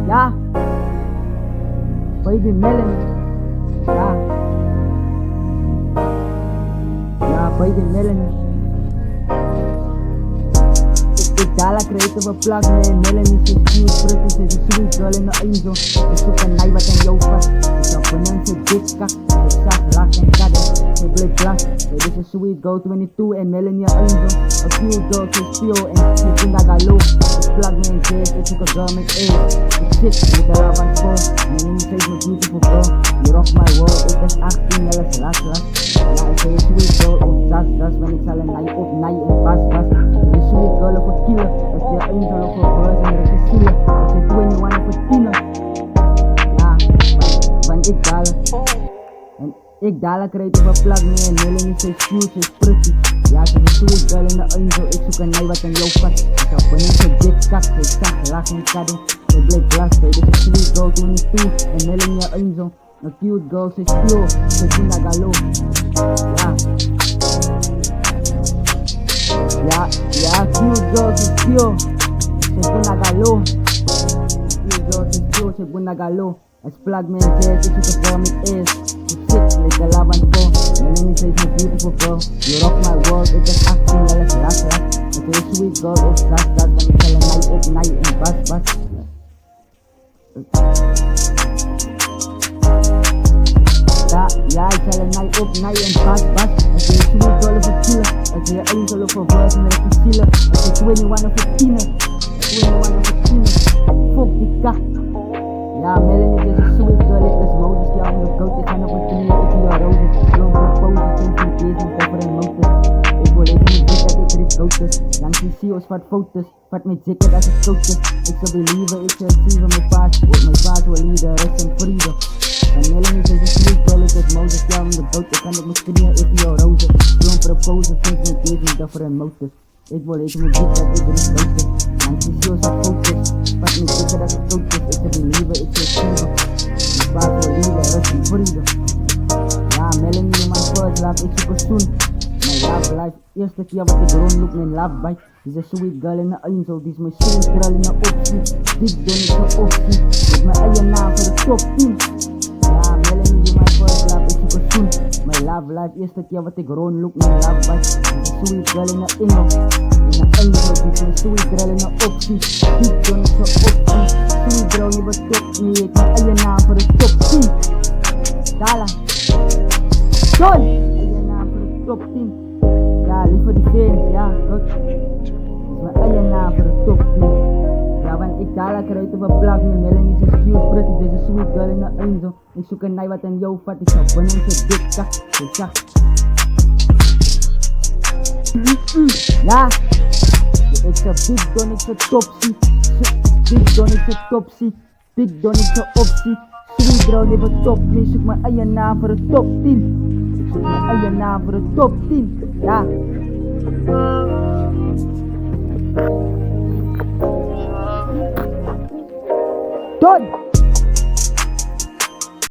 Ja, baby Melanie. Ja, ja, baby Melanie. Ik dadelijk reed op een plak, man. Melanie is cute, pretty, ze is een sweet girl in de angel. Ik zoek een nij wat aan jou vast. Ik zou van ze dik kak. Ik zag lach en kadden. Ze bleef glas. Dit is een sweet girl 22 en Melanie een angel. A cute girl, ze is pure en ze vindt dat galo. Ik plak me in chase, ik zoek een girl met AIDS. Ik zit met de love aan school. Melanie says me beautiful girl. You rock my world, ik ben 18, jelle is last. Ja, ik ben een sweet girl op das. Want ik zal een nij op nij en pas. Je sweet girl op een killer. Als je angel op een verse en er is zielen. Als je 21 op een tiener. Ja, want ik dalen. En ik dadelijk reed op een plak mee en Melanie is cute, ze is pretty. Ja, ze is een sweet girl in de angel. Ik zoek een nij wat aan jou vast. Ik zou van een dik kak, ze zag lach en kadden. Ze bleef glas, dit is een sweet girl 22 en Melanie een angel. A cute girl, ze is pure, ze vindt dat galo. Ja, cute girl, ze is pure, ze vindt dat galo. Cute girl, ze is pure, ze vindt dat galo. Es plug me in chest, ik zoek een girl met ass. Ze zit, like the love and fall. Melanie says me beautiful girl. You rock my world, ik ben 18, jelle is last. Ik ben een sweet girl op das, want ik zal een nij op nij en bas. Ja, ik zal een nij op nij en bas. Als je een sweet girl of een killer. Als je een angel of een verse en er is zielen. Als je 21 of een tiener. 21 of een tiener. Fuck die kak. Ja, Melanie is een sweet girl, ik is Moses, ja, om de goot. Ik ga nog een knieën, ik zie jou rozen. Blond propose, sinds mijn kees, mijn cover en motor. Ik wil even met dik dat ik er is coaches. Langs die CEO's vat foto's, vat met zikker dat is coaches. Ik zou believen, ik zou receiven, mijn paas wil leader, rest en vrede. En Melanie is een sweet girl, ik is Moses, ja, om de goot. Ik ga nog mijn knieën, ik zie jou rozen. Blond propose, sinds mijn kees, mijn cover en motor. Ik wil even met dik dat ik er is coaches. Langs die CEO's vat foto's, vat met zikker dat is coaches. Ik zou believen, ik zou receiven. Mijn paas wil leader, rest en vrede. Ja, Melanie in mijn first love, ik zoek een stoel. Mijn love life, eerste keer wat ik rondloop mijn love bite. Die is een sweet girl in de angel, die is mijn sweet girl in de optie. Dik don is een optie, met mijn eigen naam voor de top 10. Ja, Melanie in mijn first love, ik zoek een stoel. Mijn love life, eerste keer wat ik rondloop mijn love bite. Die is een sweet girl in de engel. In de angel, die is mijn sweet girl in de optie. Dik don is een optie. Sweet girl, je wordt top niet, ik mijn eigen naam voor de top 10. Dala. John! Eigen naam voor de top 10. Ja, liever die fans, ja, goed. Dat is mijn eigen naam voor de top 10. Ja, want ik dadelijk rijd op een plak met Melanie is cute, pretty, deze is sweet girl in de angel. Ik zoek een nij wat aan jou vat, ik zou van een dik kak, ze zag. Ja, ik zou big don, ik zou top zie. Big don, ik zou top zie. Big don, ik zou optie. Sweet girl, liever top me, zoek mijn eigen naam voor de top 10. Ik zoek mijn eigen naam voor de top 10. Ja. Done!